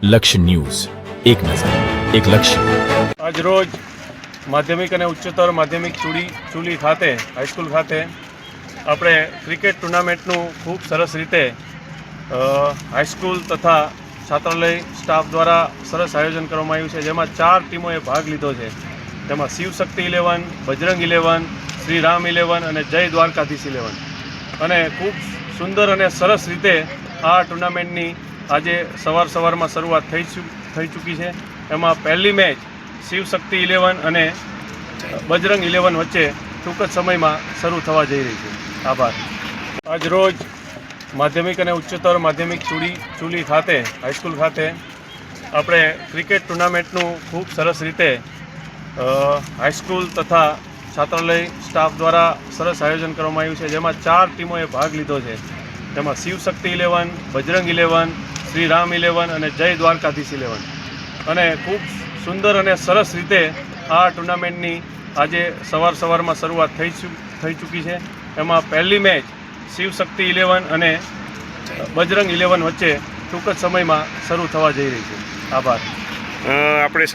લક્ષ્ય ન્યૂઝ, એક નજર, એક લક્ષ્ય. આજ રોજ માધ્યમિક અને ઉચ્ચતર માધ્યમિક ચુલી ખાતે હાઈસ્કૂલ ખાતે આપણે ક્રિકેટ ટુર્નામેન્ટનું ખૂબ સરસ રીતે હાઈસ્કૂલ તથા છાત્રાલય સ્ટાફ દ્વારા સરસ આયોજન કરવામાં આવ્યું છે, જેમાં 4 ટીમોએ ભાગ લીધો છે. તેમાં શિવશક્તિ 11, બજરંગ 11, શ્રી રામ 11 અને જય દ્વારકાધીશ 11. અને ખૂબ સુંદર અને સરસ રીતે આ ટુર્નામેન્ટની આજે સવારમાં શરૂઆત થઈ ચૂકી છે. એમાં પહેલી મેચ શિવશક્તિ 11 અને બજરંગ 11 વચ્ચે ટૂંક જ સમયમાં શરૂ થવા જઈ રહી છે. આભાર. આજ રોજ માધ્યમિક અને ઉચ્ચતર માધ્યમિક ચુલી ખાતે હાઈસ્કૂલ ખાતે આપણે ક્રિકેટ ટુર્નામેન્ટનું ખૂબ સરસ રીતે હાઈસ્કૂલ તથા છાત્રાલય સ્ટાફ દ્વારા સરસ આયોજન કરવામાં આવ્યું છે, જેમાં 4 ટીમોએ ભાગ લીધો છે. તેમાં શિવશક્તિ 11, બજરંગ 11, શ્રી રામ 11 અને જય દ્વારકાધીશ 11. અને ખૂબ સુંદર અને સરસ રીતે આ ટુર્નામેન્ટની આજે સવારમાં શરૂઆત થઈ ચૂકી છે. એમાં પહેલી મેચ શિવશક્તિ 11 અને બજરંગ 11 વચ્ચે ટૂંક જ સમયમાં શરૂ થવા જઈ રહી છે. આભાર. આપણે